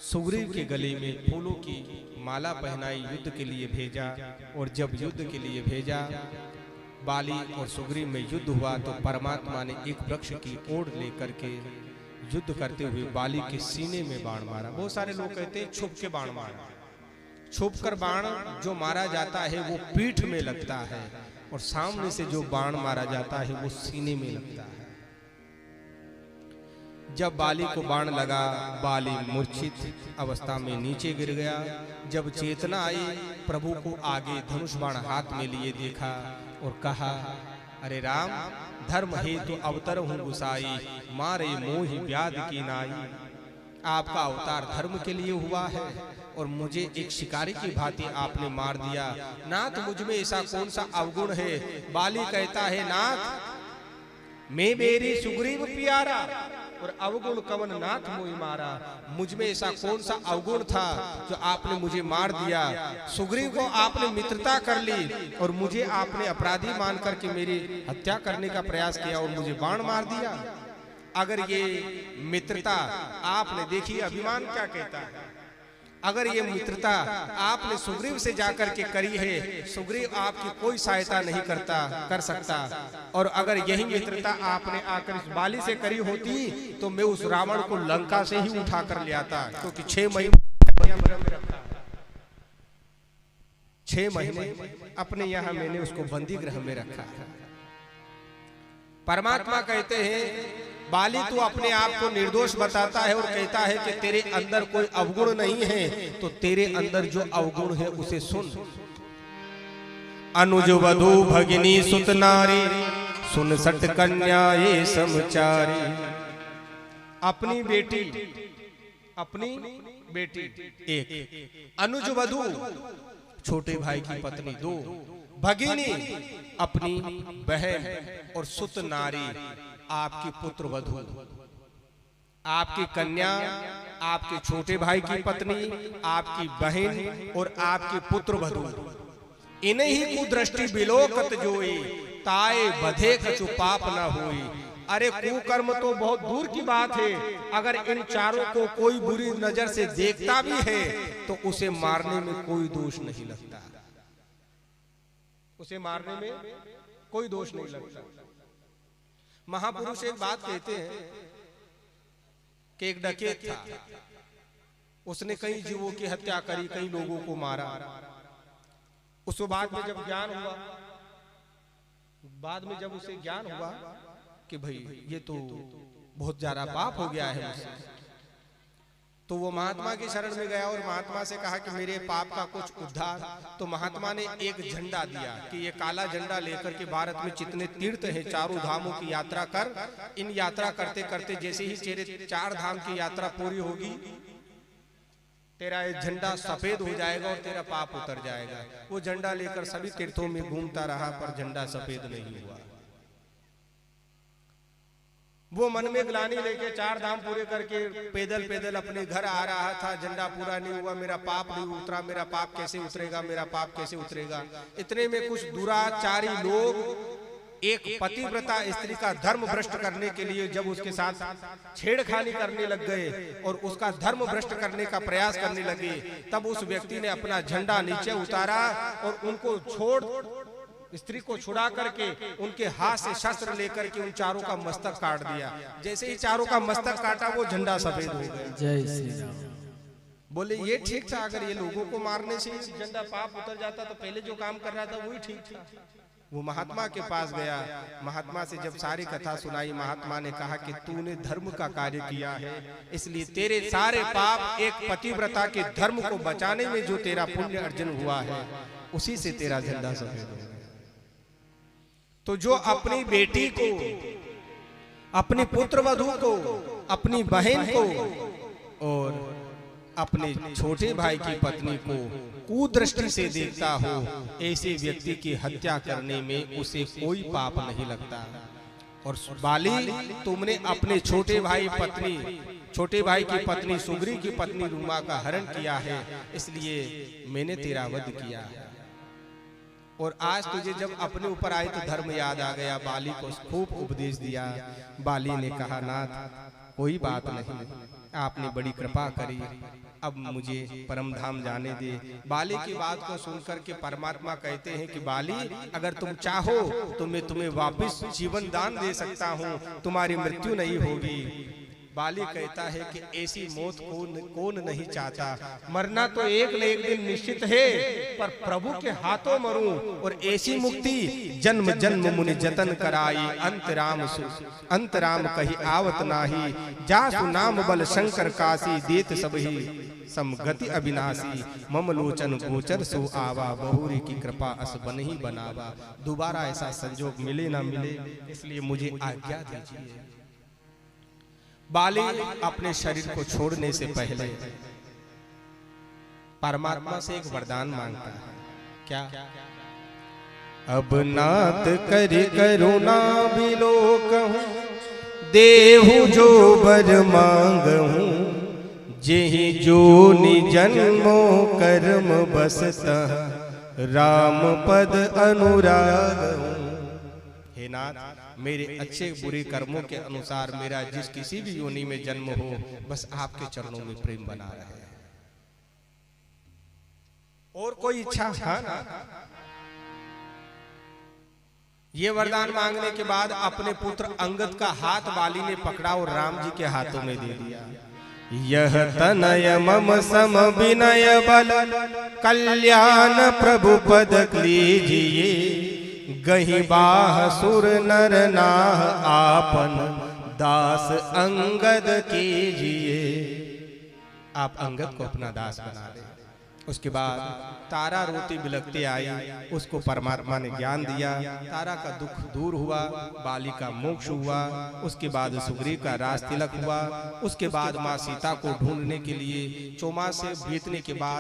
सुग्रीव के गले में फूलों की माला पहनाई, युद्ध के लिए भेजा। और जब युद्ध के लिए भेजा, बाली और सुग्रीव में युद्ध हुआ तो परमात्मा ने एक वृक्ष की ओर लेकर के युद्ध करते हुए बाली के सीने में बाण मारा। बहुत सारे लोग कहते हैं छुप के बाण मारा। छुप कर बाण जो मारा जाता है वो पीठ में लगता है, और सामने से जो बाण मारा जाता है वो सीने में लगता है। जब बाली को बाण लगा, बाली मूर्छित अवस्था में नीचे गिर गया। जब चेतना आई, प्रभु को आगे धनुष बाण हाथ में लिए देखा और कहा, अरे राम, धर्म हेतु अवतर हूँ गुसाई, मारे मोहि व्याध की नाई। आपका अवतार धर्म के लिए हुआ है और मुझे एक शिकारी की भांति आपने मार दिया। नाथ, मुझ में ऐसा कौन सा अवगुण है? बाली कहता है, नाथ मैं मेरी सुग्रीव प्यारा और अवगुण कवन नाथ मोहि मारा। मुझ में ऐसा कौन सा अवगुण था जो आपने मुझे मार दिया? सुग्रीव को आपने मित्रता कर ली और मुझे आपने अपराधी मान करके मेरी हत्या करने का प्रयास किया और मुझे बाण मार दिया। अगर ये मित्रता आपने देखी, अभिमान क्या कहता है, अगर ये मित्रता आपने सुग्रीव से जाकर के करी है, सुग्रीव आपकी कोई सहायता नहीं कर सकता। और अगर यही मित्रता आपने आकर इस बाली से करी होती तो मैं उस रावण को लंका से ही उठा कर ले आता, क्योंकि 6 महीने अपने यहाँ मैंने उसको बंदी गृह में रखा। परमात्मा कहते हैं, बाली तू अपने आप को निर्दोष बताता है और कहता है कि तेरे अंदर कोई अवगुण नहीं है, तो तेरे अंदर जो अवगुण है उसे सुन। अनुज वधू भगिनी सुत नारी, सुन सट कन्या ये समचारी। अपनी बेटी एक, अनुज वधू छोटे भाई की पत्नी 2, भगिनी अपनी बहन, और सुत नारी आपकी पुत्र वधू, आपकी कन्या, आपके छोटे भाई की पत्नी, आपकी बहन और आपकी पुत्र वधू। इन्हीं को दृष्टि बिलोकत जोई, ताए बधे कछु पाप न होई। अरे कुकर्म तो बहुत दूर की बात है, अगर इन चारों को कोई बुरी नजर से देखता भी है तो उसे मारने में कोई दोष नहीं लगता, उसे मारने में कोई दोष नहीं लगता। महापुरुष एक बात कहते हैं कि एक डकैत था, उसने कई जीवों की हत्या करी, कई लोगों को मारा। उसको बाद में जब ज्ञान हुआ, जब उसे ज्ञान हुआ कि भाई ये तो बहुत ज्यादा पाप हो गया है मुझसे, तो वो महात्मा की शरण में गया और महात्मा से कहा कि मेरे पाप का कुछ उद्धार। तो महात्मा ने एक झंडा दिया कि ये काला झंडा लेकर के भारत में जितने तीर्थ हैं, चारों धामों की यात्रा कर। इन यात्रा करते करते जैसे ही तेरे 4 धाम की यात्रा पूरी होगी, तेरा ये झंडा सफेद हो जाएगा और तेरा पाप उतर जाएगा। वो झंडा लेकर सभी तीर्थों में घूमता रहा, पर झंडा सफेद नहीं हुआ। वो मन में ग्लानि लेके 4 धाम पूरे करके पैदल अपने घर आ रहा था, झंडा पूरा नहीं हुआ, मेरा पाप नहीं उतरा, मेरा पाप कैसे उतरेगा, मेरा पाप कैसे उतरेगा। इतने में कुछ दुराचारी लोग एक पतिव्रता स्त्री का धर्म भ्रष्ट करने के लिए जब उसके साथ छेड़खानी करने लग गए और उसका धर्म भ्रष्ट करने का प्रयास करने लगे, तब उस व्यक्ति ने अपना झंडा नीचे उतारा और उनको स्त्री को छुड़ा करके उनके हाथ से शस्त्र लेकर के उन चारों का मस्तक काट दिया। जैसे ही चारों का मस्तक काटा, वो झंडा सफेद हो गया। जय श्री राम। बोले ये ठीक था, अगर ये लोगों को मारने से झंडा पाप उतर जाता तो पहले जो काम कर रहा था वही ठीक था। वो महात्मा के पास गया, महात्मा से जब सारी कथा सुनाई, महात्मा ने कहा कि तूने धर्म का कार्य किया है, इसलिए तेरे सारे पाप एक पतिव्रता के धर्म को बचाने में जो तेरा पुण्य अर्जन हुआ है, उसी से तेरा झंडा सफेद हो गया। तो जो अपनी बेटी को, अपनी पुत्र वधू को, अपनी बहन को और अपने छोटे भाई की पत्नी को कुदृष्टि से देखता हो, ऐसे व्यक्ति की हत्या करने में उसे कोई पाप नहीं लगता। और बाली, तुमने अपने छोटे भाई की पत्नी सुग्रीव की पत्नी रूमा का हरण किया है, इसलिए मैंने तेरा वध किया है। और आज तुझे जब अपने ऊपर आए तो धर्म याद आ गया। बाली को खूब उपदेश दिया। बाली ने कहा, नाथ कोई बात नहीं, आपने बड़ी कृपा करी, अब मुझे परम धाम जाने दे। बाली की बात को सुनकर के परमात्मा कहते हैं कि बाली, अगर तुम चाहो तो मैं तुम्हें वापस जीवन दान दे सकता हूँ, तुम्हारी मृत्यु नहीं होगी। बाली कहता है कि ऐसी मौत कौन नहीं चाहता, मरना तो एक न एक दिन निश्चित है, पर प्रभु के हाथों मरूं और ऐसी मुक्ति जन्म जन्म मुनि जतन कराई। अंतराम कही आवत नाही, जासु नाम बल शंकर काशी, देत सबही समगति अविनाशी। मम लोचन गोचर सो आवा, बहुरी की कृपा अस बन ही बनावा। दोबारा ऐसा संजोग मिले ना मिले, इसलिए मुझे आज्ञा दीजिए। बाली अपने शरीर को छोड़ने से पहले परमात्मा से एक वरदान मांगता है। क्या? अब नाथ करि करुणा बिलो कहूं, देहु जो बर मांगहूं, जेहि जो निजन्मो कर्म बसता, राम पद अनुराग। हे नाथ, मेरे अच्छे बुरे कर्मों के अनुसार मेरा जिस किसी भी योनि में जन्म हो, बस आपके चरणों में प्रेम बना रहे, और कोई इच्छा है ना। ये वरदान मांगने के बाद अपने पुत्र अंगद का हाथ बाली ने पकड़ा और राम जी के हाथों में दे दिया। यह तनय मम सम विनय बल, कल्याण प्रभु पद लीजिए, गही बाह सुर नर नाह, आपन दास अंगद कीजिए। आप अंगद को अपना दास बना ले। उसके बाद तारा रोती बिलखते आई, उसको परमात्मा ने ज्ञान दिया। तारा का दुख दूर हुआ, बाली का मोक्ष हुआ। उसके बाद सुग्रीव का राज तिलक हुआ। उसके बाद माँ सीता को ढूंढने के लिए चौमास से बीतने के बाद